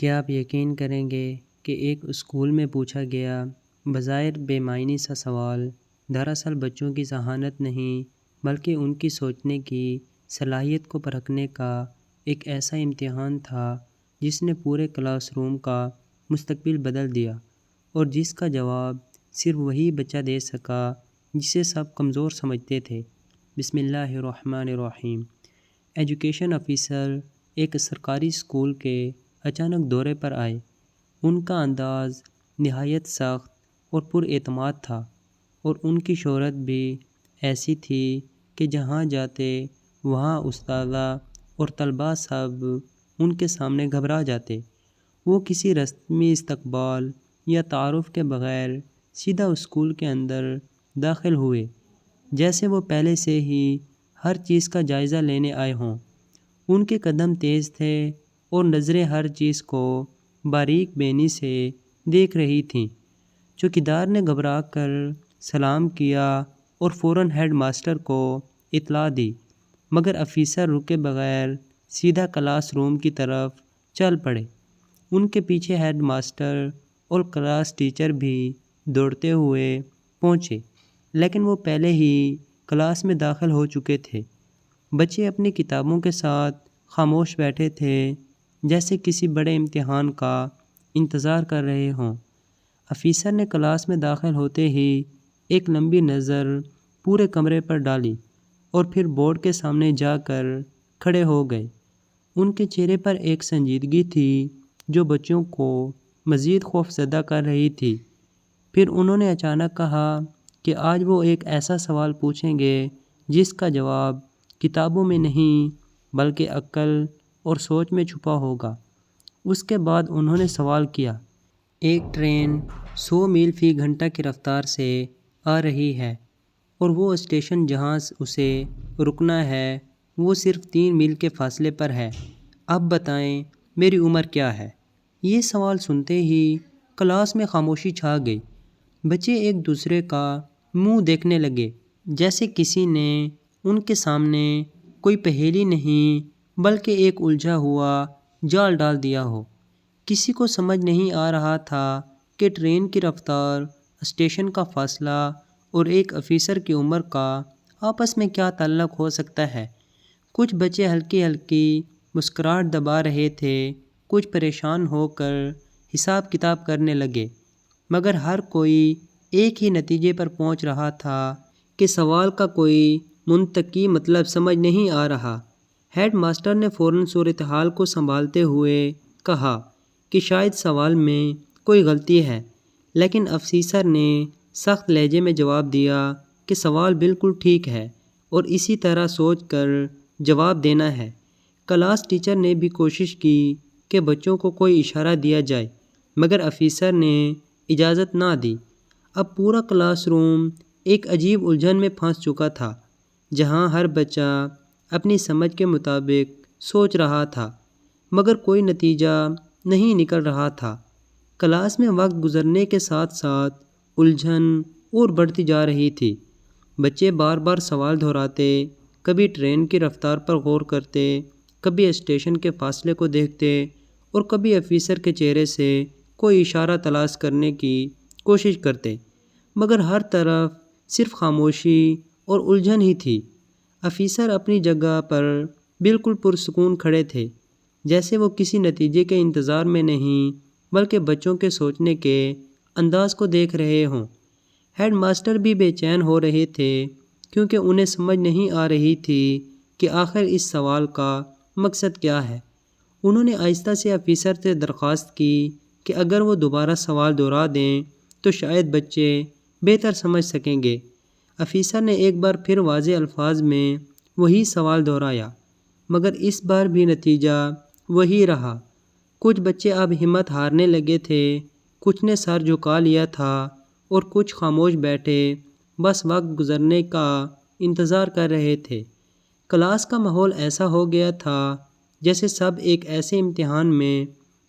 کیا آپ یقین کریں گے کہ ایک اسکول میں پوچھا گیا بظاہر بے معنی سا سوال دراصل بچوں کی ذہانت نہیں بلکہ ان کی سوچنے کی صلاحیت کو پرکھنے کا ایک ایسا امتحان تھا جس نے پورے کلاس روم کا مستقبل بدل دیا، اور جس کا جواب صرف وہی بچہ دے سکا جسے سب کمزور سمجھتے تھے۔ بسم اللہ الرحمن الرحیم۔ ایجوکیشن آفیسر ایک سرکاری اسکول کے اچانک دورے پر آئے۔ ان کا انداز نہایت سخت اور پر اعتماد تھا، اور ان کی شہرت بھی ایسی تھی کہ جہاں جاتے وہاں اساتذہ اور طلباء سب ان کے سامنے گھبرا جاتے۔ وہ کسی رسمی استقبال یا تعارف کے بغیر سیدھا اسکول کے اندر داخل ہوئے، جیسے وہ پہلے سے ہی ہر چیز کا جائزہ لینے آئے ہوں۔ ان کے قدم تیز تھے اور نظریں ہر چیز کو باریک بینی سے دیکھ رہی تھیں۔ چوکیدار نے گھبرا کر سلام کیا اور فوراً ہیڈ ماسٹر کو اطلاع دی، مگر آفیسر رکے بغیر سیدھا کلاس روم کی طرف چل پڑے۔ ان کے پیچھے ہیڈ ماسٹر اور کلاس ٹیچر بھی دوڑتے ہوئے پہنچے، لیکن وہ پہلے ہی کلاس میں داخل ہو چکے تھے۔ بچے اپنی کتابوں کے ساتھ خاموش بیٹھے تھے، جیسے کسی بڑے امتحان کا انتظار کر رہے ہوں۔ آفیسر نے کلاس میں داخل ہوتے ہی ایک لمبی نظر پورے کمرے پر ڈالی اور پھر بورڈ کے سامنے جا کر کھڑے ہو گئے۔ ان کے چہرے پر ایک سنجیدگی تھی جو بچوں کو مزید خوف زدہ کر رہی تھی۔ پھر انہوں نے اچانک کہا کہ آج وہ ایک ایسا سوال پوچھیں گے جس کا جواب کتابوں میں نہیں بلکہ عقل اور سوچ میں چھپا ہوگا۔ اس کے بعد انہوں نے سوال کیا، ایک ٹرین 100 میل فی گھنٹہ کی رفتار سے آ رہی ہے اور وہ اسٹیشن جہاں اسے رکنا ہے وہ صرف 3 میل کے فاصلے پر ہے۔ اب بتائیں میری عمر کیا ہے؟ یہ سوال سنتے ہی کلاس میں خاموشی چھا گئی۔ بچے ایک دوسرے کا منہ دیکھنے لگے، جیسے کسی نے ان کے سامنے کوئی پہیلی نہیں بلکہ ایک الجھا ہوا جال ڈال دیا ہو۔ کسی کو سمجھ نہیں آ رہا تھا کہ ٹرین کی رفتار، اسٹیشن کا فاصلہ اور ایک آفیسر کی عمر کا آپس میں کیا تعلق ہو سکتا ہے۔ کچھ بچے ہلکی ہلکی مسکراہٹ دبا رہے تھے، کچھ پریشان ہو کر حساب کتاب کرنے لگے، مگر ہر کوئی ایک ہی نتیجے پر پہنچ رہا تھا کہ سوال کا کوئی منطقی مطلب سمجھ نہیں آ رہا۔ ہیڈ ماسٹر نے فوراً صورتحال کو سنبھالتے ہوئے کہا کہ شاید سوال میں کوئی غلطی ہے، لیکن آفیسر نے سخت لہجے میں جواب دیا کہ سوال بالکل ٹھیک ہے اور اسی طرح سوچ کر جواب دینا ہے۔ کلاس ٹیچر نے بھی کوشش کی کہ بچوں کو کوئی اشارہ دیا جائے، مگر آفیسر نے اجازت نہ دی۔ اب پورا کلاس روم ایک عجیب الجھن میں پھنس چکا تھا، جہاں ہر بچہ اپنی سمجھ کے مطابق سوچ رہا تھا، مگر کوئی نتیجہ نہیں نکل رہا تھا۔ کلاس میں وقت گزرنے کے ساتھ ساتھ الجھن اور بڑھتی جا رہی تھی۔ بچے بار بار سوال دہراتے، کبھی ٹرین کی رفتار پر غور کرتے، کبھی اسٹیشن کے فاصلے کو دیکھتے اور کبھی آفیسر کے چہرے سے کوئی اشارہ تلاش کرنے کی کوشش کرتے، مگر ہر طرف صرف خاموشی اور الجھن ہی تھی۔ آفیسر اپنی جگہ پر بالکل پرسکون کھڑے تھے، جیسے وہ کسی نتیجے کے انتظار میں نہیں بلکہ بچوں کے سوچنے کے انداز کو دیکھ رہے ہوں۔ ہیڈ ماسٹر بھی بے چین ہو رہے تھے، کیونکہ انہیں سمجھ نہیں آ رہی تھی کہ آخر اس سوال کا مقصد کیا ہے۔ انہوں نے آہستہ سے آفیسر سے درخواست کی کہ اگر وہ دوبارہ سوال دہرا دیں تو شاید بچے بہتر سمجھ سکیں گے۔ آفیسر نے ایک بار پھر واضح الفاظ میں وہی سوال دہرایا، مگر اس بار بھی نتیجہ وہی رہا۔ کچھ بچے اب ہمت ہارنے لگے تھے، کچھ نے سر جھکا لیا تھا اور کچھ خاموش بیٹھے بس وقت گزرنے کا انتظار کر رہے تھے۔ کلاس کا ماحول ایسا ہو گیا تھا جیسے سب ایک ایسے امتحان میں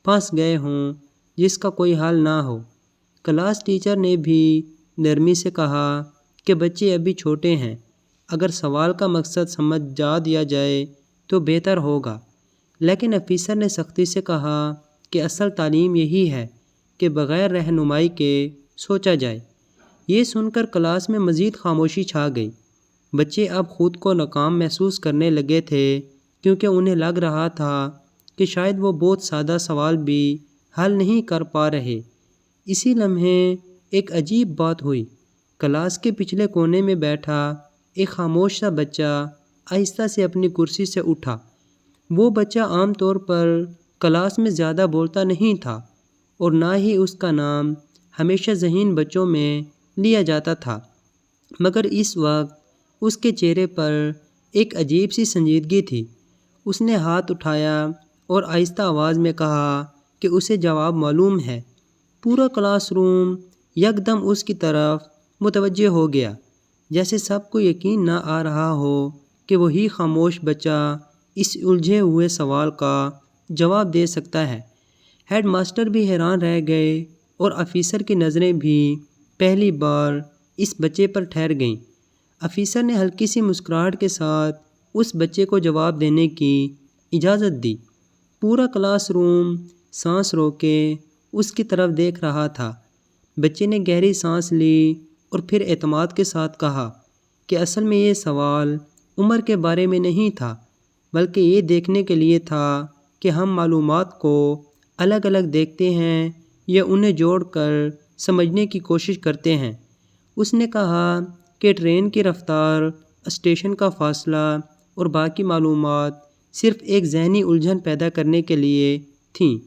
پھنس گئے ہوں جس کا کوئی حل نہ ہو۔ کلاس ٹیچر نے بھی نرمی سے کہا کہ بچے ابھی چھوٹے ہیں، اگر سوال کا مقصد سمجھا دیا جائے تو بہتر ہوگا، لیکن آفیسر نے سختی سے کہا کہ اصل تعلیم یہی ہے کہ بغیر رہنمائی کے سوچا جائے۔ یہ سن کر کلاس میں مزید خاموشی چھا گئی۔ بچے اب خود کو ناکام محسوس کرنے لگے تھے، کیونکہ انہیں لگ رہا تھا کہ شاید وہ بہت سادہ سوال بھی حل نہیں کر پا رہے۔ اسی لمحے ایک عجیب بات ہوئی۔ کلاس کے پچھلے کونے میں بیٹھا ایک خاموش سا بچہ آہستہ سے اپنی کرسی سے اٹھا۔ وہ بچہ عام طور پر کلاس میں زیادہ بولتا نہیں تھا، اور نہ ہی اس کا نام ہمیشہ ذہین بچوں میں لیا جاتا تھا، مگر اس وقت اس کے چہرے پر ایک عجیب سی سنجیدگی تھی۔ اس نے ہاتھ اٹھایا اور آہستہ آواز میں کہا کہ اسے جواب معلوم ہے۔ پورا کلاس روم یکدم اس کی طرف متوجہ ہو گیا، جیسے سب کو یقین نہ آ رہا ہو کہ وہی خاموش بچہ اس الجھے ہوئے سوال کا جواب دے سکتا ہے۔ ہیڈ ماسٹر بھی حیران رہ گئے، اور آفیسر کی نظریں بھی پہلی بار اس بچے پر ٹھہر گئیں۔ آفیسر نے ہلکی سی مسکراہٹ کے ساتھ اس بچے کو جواب دینے کی اجازت دی۔ پورا کلاس روم سانس روکے اس کی طرف دیکھ رہا تھا۔ بچے نے گہری سانس لی اور پھر اعتماد کے ساتھ کہا کہ اصل میں یہ سوال عمر کے بارے میں نہیں تھا، بلکہ یہ دیکھنے کے لیے تھا کہ ہم معلومات کو الگ الگ دیکھتے ہیں یا انہیں جوڑ کر سمجھنے کی کوشش کرتے ہیں۔ اس نے کہا کہ ٹرین کی رفتار، اسٹیشن کا فاصلہ اور باقی معلومات صرف ایک ذہنی الجھن پیدا کرنے کے لیے تھیں،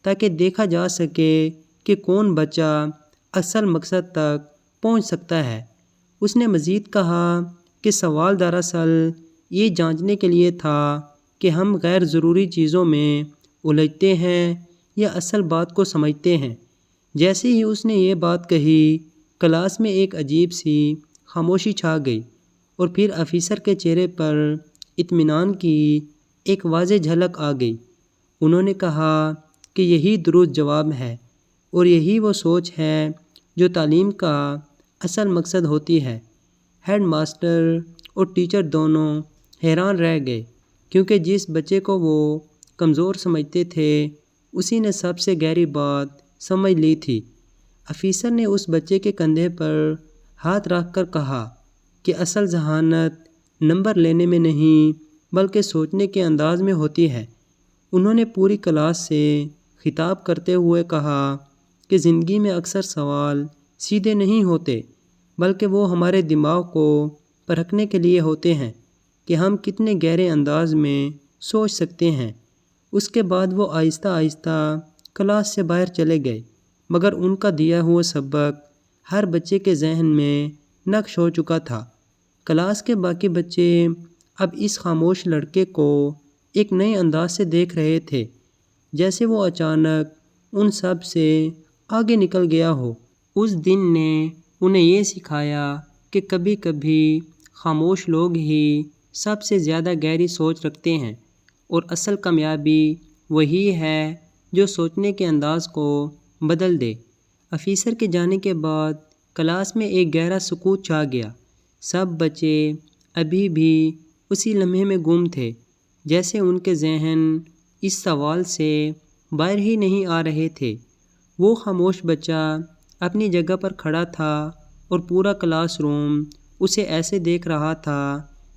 تاکہ دیکھا جا سکے کہ کون بچہ اصل مقصد تک پہنچ سکتا ہے۔ اس نے مزید کہا کہ سوال دراصل یہ جانچنے کے لیے تھا کہ ہم غیر ضروری چیزوں میں الجھتے ہیں یا اصل بات کو سمجھتے ہیں۔ جیسے ہی اس نے یہ بات کہی، کلاس میں ایک عجیب سی خاموشی چھا گئی، اور پھر آفیسر کے چہرے پر اطمینان کی ایک واضح جھلک آ گئی۔ انہوں نے کہا کہ یہی درست جواب ہے، اور یہی وہ سوچ ہے جو تعلیم کا اصل مقصد ہوتی ہے۔ ہیڈ ماسٹر اور ٹیچر دونوں حیران رہ گئے، کیونکہ جس بچے کو وہ کمزور سمجھتے تھے اسی نے سب سے گہری بات سمجھ لی تھی۔ آفیسر نے اس بچے کے کندھے پر ہاتھ رکھ کر کہا کہ اصل ذہانت نمبر لینے میں نہیں بلکہ سوچنے کے انداز میں ہوتی ہے۔ انہوں نے پوری کلاس سے خطاب کرتے ہوئے کہا کہ زندگی میں اکثر سوال سیدھے نہیں ہوتے، بلکہ وہ ہمارے دماغ کو پرکھنے کے لیے ہوتے ہیں کہ ہم کتنے گہرے انداز میں سوچ سکتے ہیں۔ اس کے بعد وہ آہستہ آہستہ کلاس سے باہر چلے گئے، مگر ان کا دیا ہوا سبق ہر بچے کے ذہن میں نقش ہو چکا تھا۔ کلاس کے باقی بچے اب اس خاموش لڑکے کو ایک نئے انداز سے دیکھ رہے تھے، جیسے وہ اچانک ان سب سے آگے نکل گیا ہو۔ اس دن نے انہیں یہ سکھایا کہ کبھی کبھی خاموش لوگ ہی سب سے زیادہ گہری سوچ رکھتے ہیں، اور اصل کامیابی وہی ہے جو سوچنے کے انداز کو بدل دے۔ آفیسر کے جانے کے بعد کلاس میں ایک گہرا سکوت چھا گیا۔ سب بچے ابھی بھی اسی لمحے میں گم تھے، جیسے ان کے ذہن اس سوال سے باہر ہی نہیں آ رہے تھے۔ وہ خاموش بچہ اپنی جگہ پر کھڑا تھا، اور پورا کلاس روم اسے ایسے دیکھ رہا تھا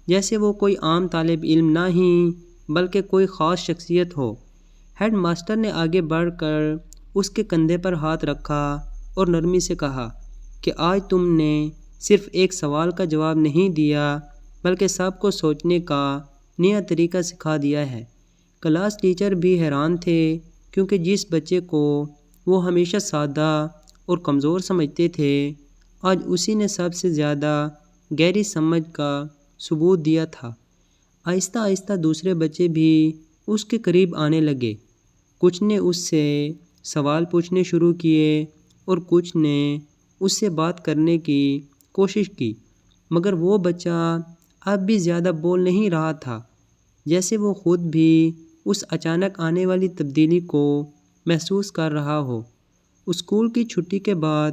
جیسے وہ کوئی عام طالب علم نہ ہی بلکہ کوئی خاص شخصیت ہو۔ ہیڈ ماسٹر نے آگے بڑھ کر اس کے کندھے پر ہاتھ رکھا اور نرمی سے کہا کہ آج تم نے صرف ایک سوال کا جواب نہیں دیا، بلکہ سب کو سوچنے کا نیا طریقہ سکھا دیا ہے۔ کلاس ٹیچر بھی حیران تھے، کیونکہ جس بچے کو وہ ہمیشہ سادہ اور کمزور سمجھتے تھے، آج اسی نے سب سے زیادہ گہری سمجھ کا ثبوت دیا تھا۔ آہستہ آہستہ دوسرے بچے بھی اس کے قریب آنے لگے۔ کچھ نے اس سے سوال پوچھنے شروع کیے، اور کچھ نے اس سے بات کرنے کی کوشش کی، مگر وہ بچہ اب بھی زیادہ بول نہیں رہا تھا، جیسے وہ خود بھی اس اچانک آنے والی تبدیلی کو محسوس کر رہا ہو۔ اسکول کی چھٹی کے بعد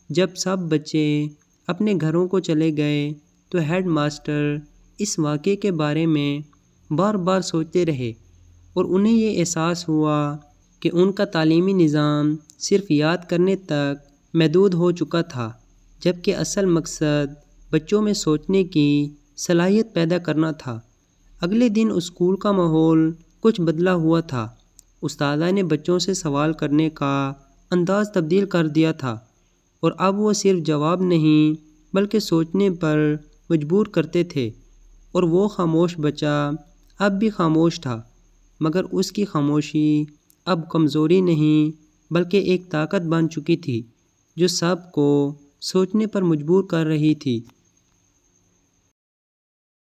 جب سب بچے اپنے گھروں کو چلے گئے تو ہیڈ ماسٹر اس واقعے کے بارے میں بار بار سوچتے رہے، اور انہیں یہ احساس ہوا کہ ان کا تعلیمی نظام صرف یاد کرنے تک محدود ہو چکا تھا، جبکہ اصل مقصد بچوں میں سوچنے کی صلاحیت پیدا کرنا تھا۔ اگلے دن اسکول کا ماحول کچھ بدلا ہوا تھا۔ استاد نے بچوں سے سوال کرنے کا انداز تبدیل کر دیا تھا، اور اب وہ صرف جواب نہیں بلکہ سوچنے پر مجبور کرتے تھے۔ اور وہ خاموش بچہ اب بھی خاموش تھا، مگر اس کی خاموشی اب کمزوری نہیں بلکہ ایک طاقت بن چکی تھی جو سب کو سوچنے پر مجبور کر رہی تھی۔